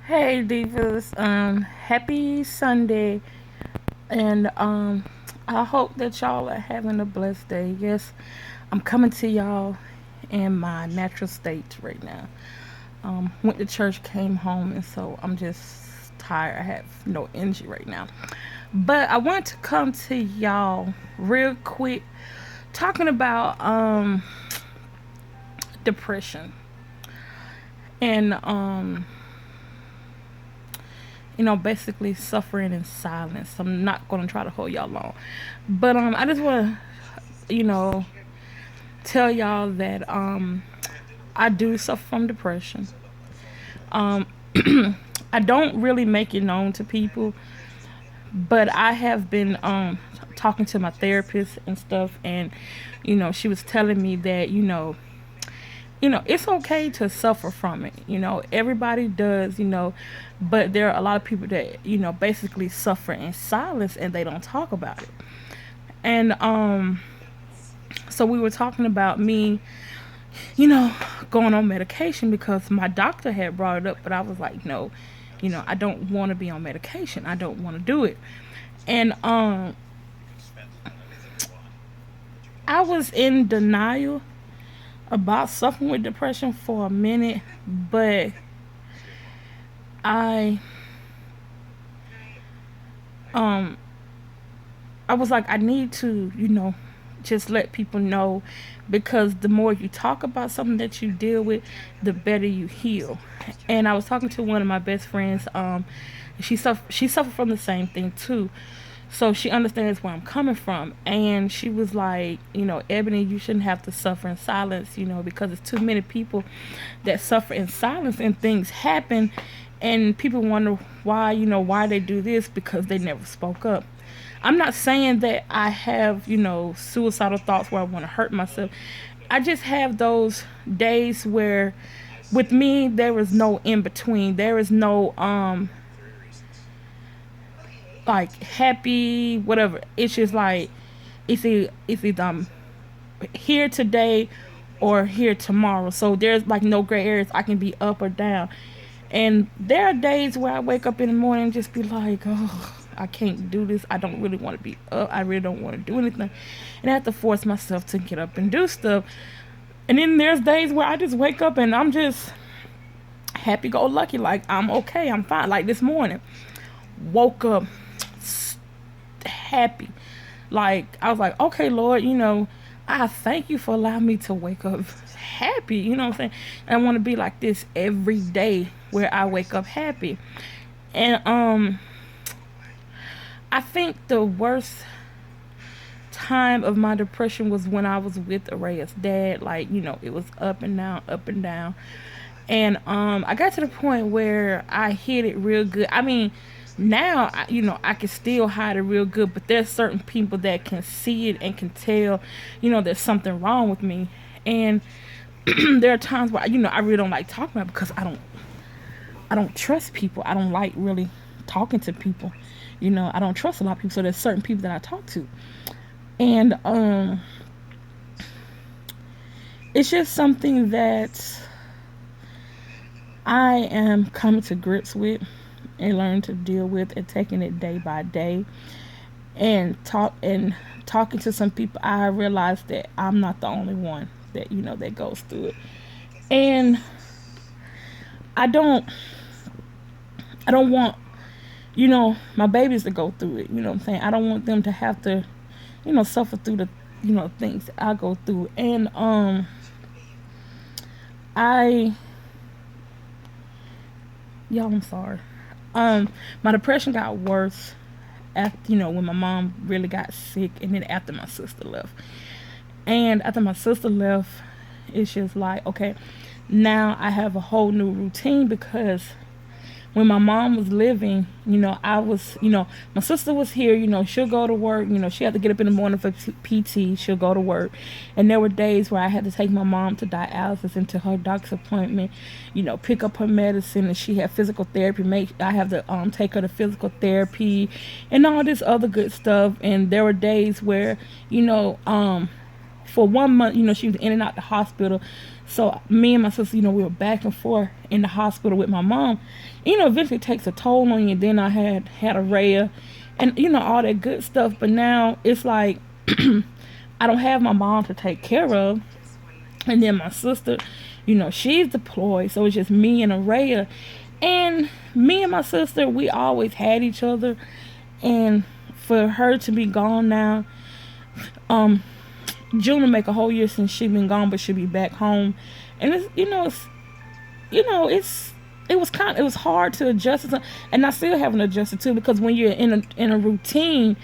Hey divas, happy Sunday, and I hope that y'all are having a blessed day. Yes, I'm coming to y'all in my natural state right now. Went to church, came home, and so I'm just tired. I have no energy right now, but I want to come to y'all real quick, talking about depression and basically suffering in silence. I'm not going to try to hold y'all long, but I just want to, tell y'all that I do suffer from depression. Um, I don't really make it known to people, but I have been talking to my therapist and stuff, and she was telling me that it's okay to suffer from it. Everybody does. But there are a lot of people that basically suffer in silence and they don't talk about it. And so we were talking about me, you know, going on medication because my doctor had brought it up, but I was like, no, I don't want to be on medication. I don't want to do it. And I was in denial about suffering with depression for a minute, but I um I was like, I need to, just let people know, because the more you talk about something that you deal with, the better you heal. And I was talking to one of my best friends. She suffered from the same thing too, so she understands where I'm coming from. And she was like, Ebony, you shouldn't have to suffer in silence, because it's too many people that suffer in silence and things happen, and people wonder why they do this because they never spoke up. I'm not saying that I have, suicidal thoughts where I want to hurt myself. I just have those days where, with me, there is no in between. There is no like happy whatever. It's just like it's either I'm here today or here tomorrow. So there's like no gray areas. I can be up or down. And there are days where I wake up in the morning and just be like, oh, I can't do this. I don't really want to be up. I really don't want to do anything. And I have to force myself to get up and do stuff. And then there's days where I just wake up and I'm just happy go lucky. Like, I'm okay. I'm fine. Like this morning, woke up happy. Like, I was like, okay, Lord, I thank you for allowing me to wake up happy. You know what I'm saying? I want to be like this every day where I wake up happy. And I think the worst time of my depression was when I was with Araya's dad. Like, it was up and down, up and down. And I got to the point where I hid it real good. I mean, now I can still hide it real good, but there's certain people that can see it and can tell, there's something wrong with me. And there are times where I really don't like talking about it because I don't trust people. I don't like really talking to people. I don't trust a lot of people. So there's certain people that I talk to. And it's just something that I am coming to grips with and learn to deal with, and taking it day by day. And talking to some people, I realized that I'm not the only one that goes through it. And I don't I don't want my babies to go through it. You know what I'm saying? I don't want them to have to suffer through the things I go through. And I y'all, I'm sorry. My depression got worse after when my mom really got sick, and then after my sister left. And after my sister left, it's just like, okay, now I have a whole new routine, because when my mom was living, I was, my sister was here, she'll go to work, she had to get up in the morning for PT, she'll go to work. And there were days where I had to take my mom to dialysis and to her doctor's appointment, pick up her medicine, and she had physical therapy. I have to take her to physical therapy and all this other good stuff. And there were days where, for 1 month, she was in and out the hospital So me and my sister, we were back and forth in the hospital with my mom. Eventually it takes a toll on you. Then I had a Rhea, and all that good stuff. But now it's like I don't have my mom to take care of, and then my sister, she's deployed, so it's just me and Araya. And me and my sister, we always had each other, and for her to be gone now, um, June will make a whole year since she been gone, but she'll be back home, and it was hard to adjust to, and I still haven't adjusted to, because when you're in a routine,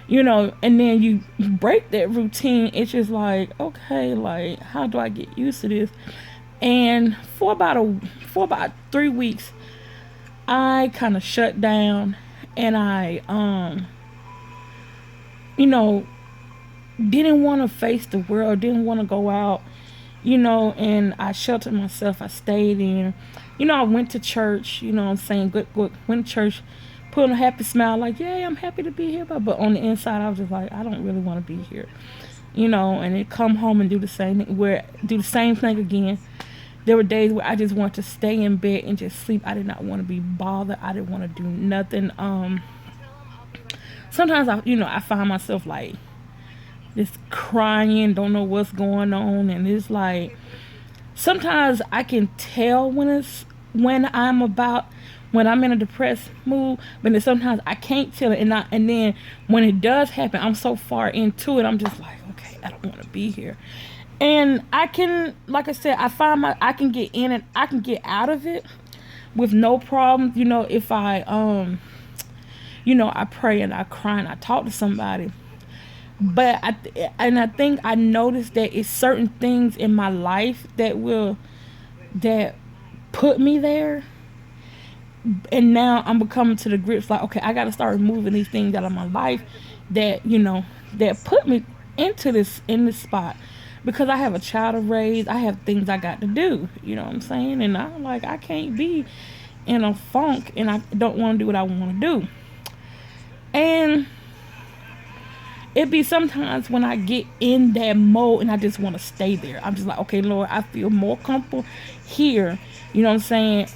and then you break that routine, it's just like, okay, like, how do I get used to this? And for about 3 weeks, I kind of shut down, and I you know didn't want to face the world, didn't want to go out, and I sheltered myself. I stayed in, I went to church, what I'm saying, good, went to church, put on a happy smile, like, yeah, I'm happy to be here, but on the inside, I was just like, I don't really want to be here, and then come home and do the same thing, again. There were days where I just wanted to stay in bed and just sleep. I did not want to be bothered. I didn't want to do nothing. Sometimes I find myself like just crying, don't know what's going on, and it's like sometimes I can tell when I'm in a depressed mood, but then sometimes I can't tell it, and then when it does happen, I'm so far into it, I'm just like, okay, I don't want to be here. And I can, like I said, I can get in and I can get out of it with no problem. If I pray and I cry and I talk to somebody. But I think I noticed that it's certain things in my life that put me there. And now I'm becoming to the grips, like, okay, I got to start removing these things out of my life that put me in this spot, because I have a child to raise. I have things I got to do. You know what I'm saying? And I'm like, I can't be in a funk, and I don't want to do what I want to do. And it be sometimes when I get in that mode and I just want to stay there. I'm just like, okay, Lord, I feel more comfortable here. You know what I'm saying?